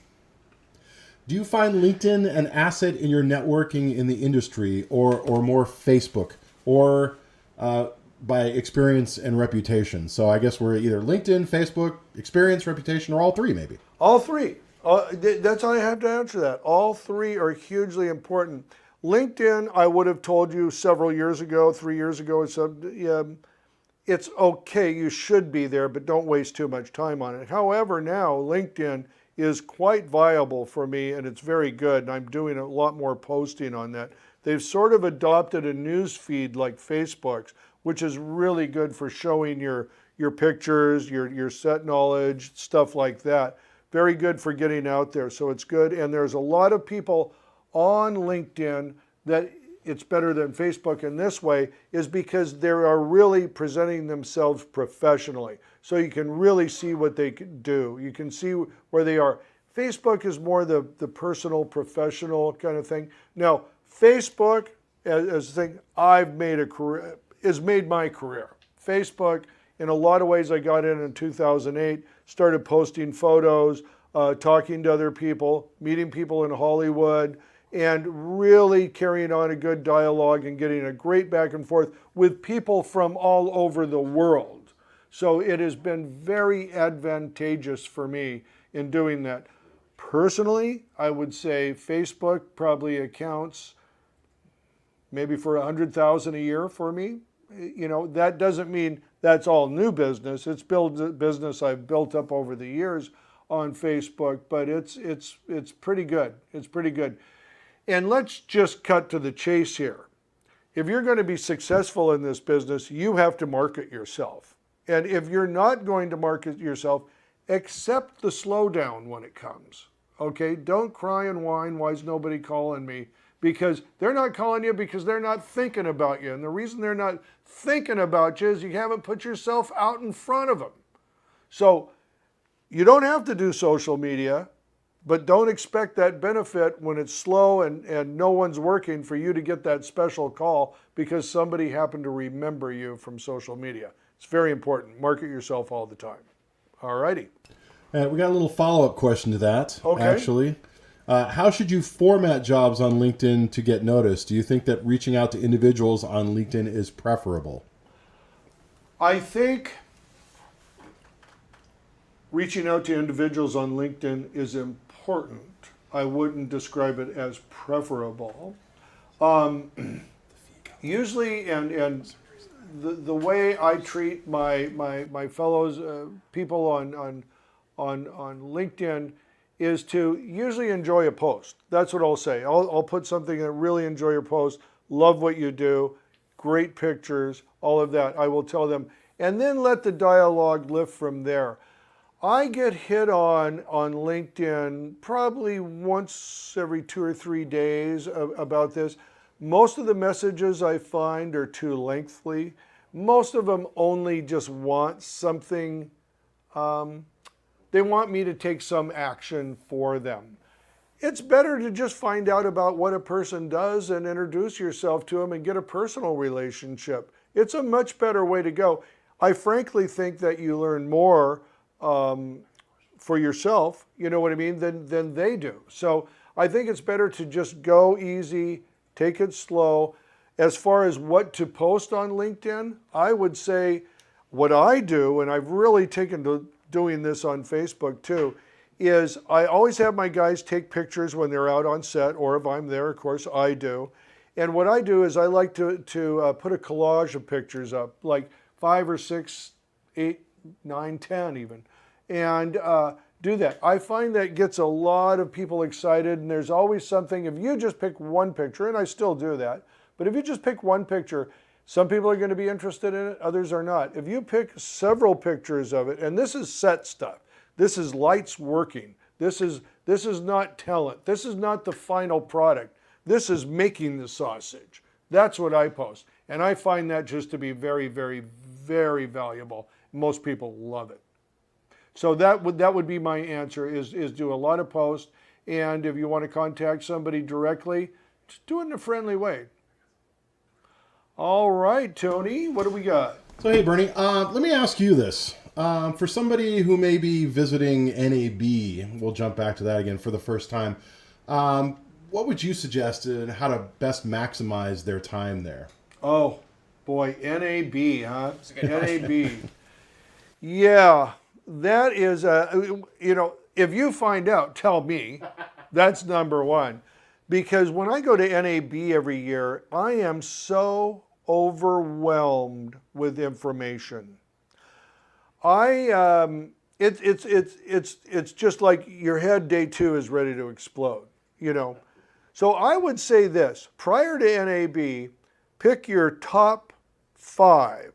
B: Do you find LinkedIn an asset in your networking in the industry or more Facebook or by experience and reputation? So I guess we're either LinkedIn, Facebook, experience, reputation, or all three maybe.
A: All three. That's how I have to answer that. All three are hugely important. LinkedIn, I would have told you several years ago, 3 years ago, it's okay, you should be there, but don't waste too much time on it. However, now LinkedIn is quite viable for me and it's very good, and I'm doing a lot more posting on that. They've sort of adopted a news feed like Facebook's, which is really good for showing your pictures, your set knowledge, stuff like that. Very good for getting out there, so it's good. And there's a lot of people on LinkedIn that it's better than Facebook in this way is because they are really presenting themselves professionally. So you can really see what they can do. You can see where they are. Facebook is more the personal, professional kind of thing. Now, Facebook, as a thing, I've made a career, has made my career. Facebook, in a lot of ways, I got in 2008, started posting photos, talking to other people, meeting people in Hollywood, and really carrying on a good dialogue and getting a great back and forth with people from all over the world. So it has been very advantageous for me in doing that. Personally, I would say Facebook probably accounts maybe for 100,000 a year for me. You know, that doesn't mean that's all new business. It's business I've built up over the years on Facebook, but it's pretty good. It's pretty good. And let's just cut to the chase here. If you're going to be successful in this business, you have to market yourself. And if you're not going to market yourself, accept the slowdown when it comes. Okay? Don't cry and whine, why is nobody calling me? Because they're not calling you because they're not thinking about you. And the reason they're not thinking about you is you haven't put yourself out in front of them. So you don't have to do social media. But don't expect that benefit when it's slow and no one's working for you to get that special call because somebody happened to remember you from social media. It's very important. Market yourself all the time. All righty.
B: We got a little follow-up question to that,
A: Okay.
B: actually. How should you format jobs on LinkedIn to get noticed? Do you think that reaching out to individuals on LinkedIn is preferable?
A: I think reaching out to individuals on LinkedIn is important. I wouldn't describe it as preferable. Usually, and the way I treat my fellows people on LinkedIn is to usually enjoy a post. That's what I'll say. I'll put something that really enjoy your post, love what you do, great pictures, all of that. I will tell them, and then let the dialogue lift from there. I get hit on LinkedIn probably once every 2 or 3 days about this. Most of the messages I find are too lengthy. Most of them only just want something, they want me to take some action for them. It's better to just find out about what a person does and introduce yourself to them and get a personal relationship. It's a much better way to go. I frankly think that you learn more for yourself, you know what I mean, than they do. So I think it's better to just go easy, take it slow. As far as what to post on LinkedIn, I would say what I do, and I've really taken to doing this on Facebook too, is I always have my guys take pictures when they're out on set, or if I'm there, of course, I do. And what I do is I like to put a collage of pictures up, like 5 or 6, 8, 9, 10 even, and do that. I find that gets a lot of people excited, and there's always something. If you just pick one picture, and I still do that, but if you just pick one picture, some people are going to be interested in it, others are not. If you pick several pictures of it, and this is set stuff, this is lights working, this is not talent, this is not the final product, this is making the sausage. That's what I post, and I find that just to be very, very, very valuable. Most people love it. So that would be my answer, is do a lot of posts, and if you want to contact somebody directly, just do it in a friendly way. All right, Tony, what do we got?
B: So, hey, Burnie, let me ask you this. For somebody who may be visiting NAB, we'll jump back to that again for the first time, what would you suggest in how to best maximize their time there?
A: Oh, boy, NAB, huh? NAB. Yeah, that is, you know, if you find out, tell me. That's number one. Because when I go to NAB every year, I am so overwhelmed with information. It's just like your head day 2 is ready to explode, you know. So I would say this, prior to NAB, pick your top 5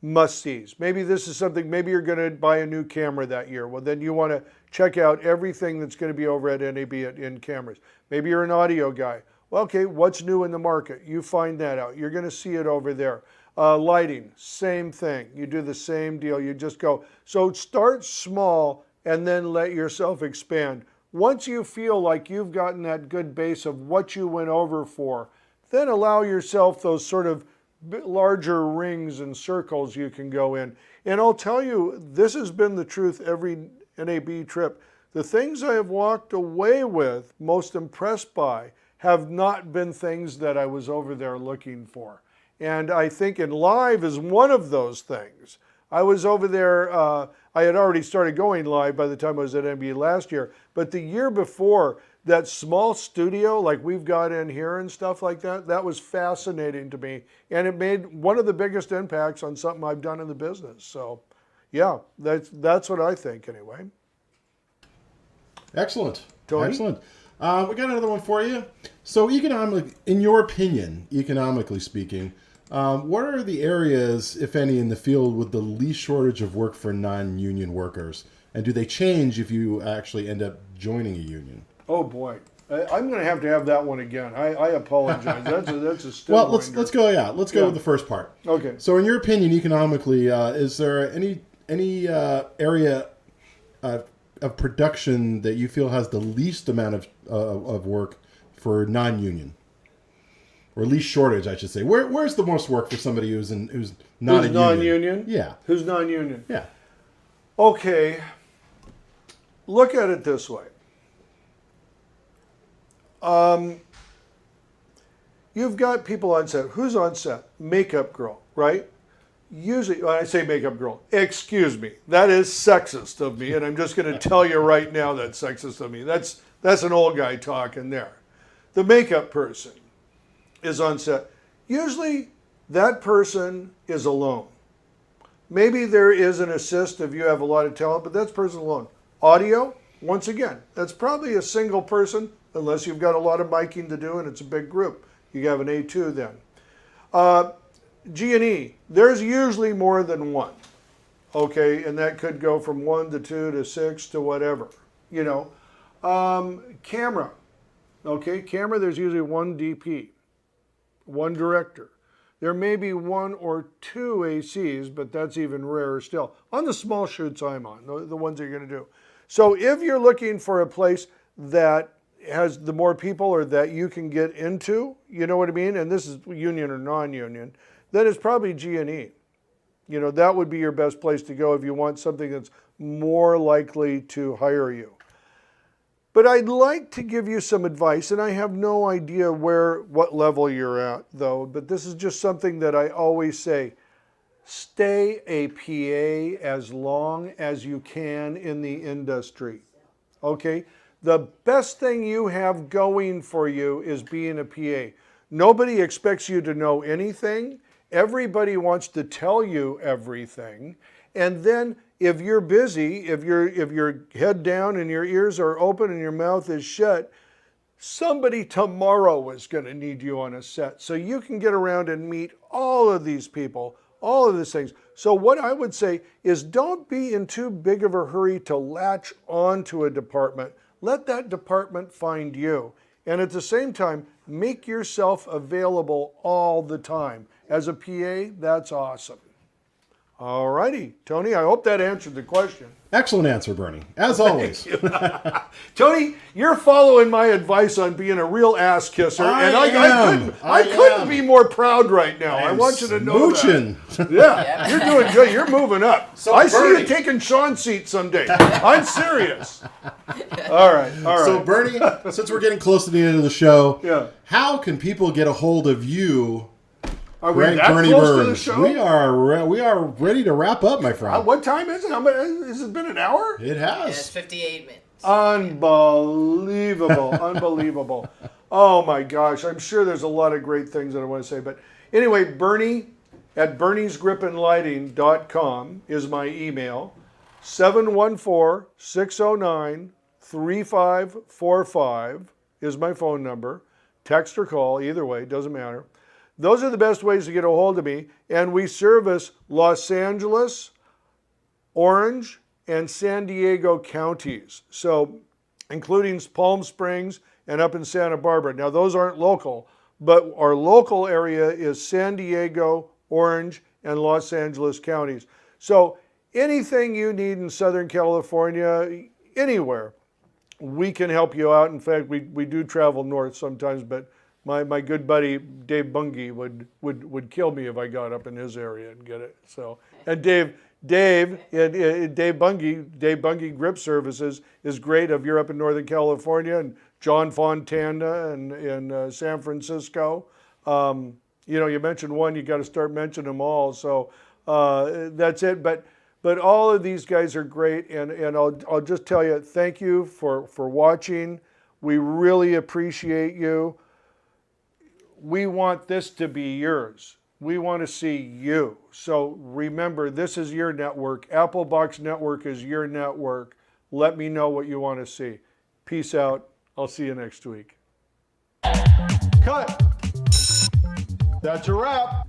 A: must-sees. Maybe this is something, maybe you're going to buy a new camera that year. Well, then you want to check out everything that's going to be over at NAB in cameras. Maybe you're an audio guy. Well, okay, what's new in the market? You find that out. You're going to see it over there. Lighting, same thing. You do the same deal. You just go. So start small and then let yourself expand. Once you feel like you've gotten that good base of what you went over for, then allow yourself those sort of larger rings and circles you can go in. And I'll tell you, this has been the truth every NAB trip. The things I have walked away with, most impressed by, have not been things that I was over there looking for. And I think in live is one of those things. I was over there, I had already started going live by the time I was at NAB last year, but the year before, that small studio like we've got in here and stuff like that, that was fascinating to me. And it made one of the biggest impacts on something I've done in the business. So yeah, that's what I think anyway.
B: Excellent.
A: Tony?
B: Excellent. We got another one for you. So in your opinion, economically speaking, what are the areas, if any, in the field with the least shortage of work for non-union workers? And do they change if you actually end up joining a union?
A: Oh boy, I'm going to have that one again. I apologize. That's a still.
B: Well, let's go. Yeah, let's go with the first part.
A: Okay.
B: So, in your opinion, economically, is there any area of production that you feel has the least amount of work for non-union? Or least shortage, I should say. Where's the most work for somebody who's not a union?
A: Non-union?
B: Yeah.
A: Who's non-union?
B: Yeah.
A: Okay. Look at it this way. You've got people on set. Who's on set? Makeup girl, right? Usually, when I say makeup girl, excuse me, that is sexist of me, and I'm just going to tell you right now that's sexist of me. That's an old guy talking there. The makeup person is on set. Usually, that person is alone. Maybe there is an assist if you have a lot of talent, but that's person alone. Audio, once again, that's probably a single person, unless you've got a lot of miking to do and it's a big group. You have an A2 then. G&E, there's usually more than one, okay? And that could go from 1 to 2 to 6 to whatever, you know. Camera, okay? Camera, there's usually one DP, one director. There may be 1 or 2 ACs, but that's even rarer still. On the small shoots I'm on, the ones that you're going to do. So if you're looking for a place that has the more people or that you can get into, you know what I mean? And this is union or non-union, then it's probably G&E. You know, that would be your best place to go if you want something that's more likely to hire you. But I'd like to give you some advice, and I have no idea what level you're at, though, but this is just something that I always say. Stay a PA as long as you can in the industry, okay? The best thing you have going for you is being a PA. Nobody expects you to know anything. Everybody wants to tell you everything. And then if you're busy, if your head down and your ears are open and your mouth is shut, somebody tomorrow is going to need you on a set. So you can get around and meet all of these people, all of these things. So what I would say is don't be in too big of a hurry to latch onto a department. Let that department find you. And at the same time, make yourself available all the time. As a PA, that's awesome. All righty, Tony, I hope that answered the question.
B: Excellent answer, Burnie, as always.
A: Tony, you're following my advice on being a real ass kisser, and I couldn't be more proud right now. I want you to know that. Yeah, you're doing good. You're moving up. So I see you taking Sean's seat someday. I'm serious. All right.
B: So Burnie, since we're getting close to the end of the show, how can people get a hold of you?
A: Are we that close to the show?
B: We are ready to wrap up, my friend.
A: What time is it? Has it been an hour?
B: It has.
C: Yeah, it's 58 minutes.
A: Unbelievable. Unbelievable. Oh my gosh. I'm sure there's a lot of great things that I want to say. But anyway, Burnie at burniesgripandlighting.com is my email. 714-609-3545 is my phone number. Text or call, either way, doesn't matter. Those are the best ways to get a hold of me. And we service Los Angeles, Orange, and San Diego counties. So including Palm Springs and up in Santa Barbara. Now those aren't local, but our local area is San Diego, Orange, and Los Angeles counties. So anything you need in Southern California, anywhere, we can help you out. In fact, we do travel north sometimes, but my good buddy Dave Bungie would kill me if I got up in his area and get it. So, and Dave Bungie Grip Services is great if you're up in Northern California, and John Fontana in San Francisco. You know, you mentioned one, you got to start mentioning them all. So that's it. But all of these guys are great, and I'll just tell you, thank you for watching. We really appreciate you. We want this to be yours. We want to see you. So remember, this is your network. Applebox Network is your network. Let me know what you want to see. Peace out. I'll see you next week. Cut. That's a wrap.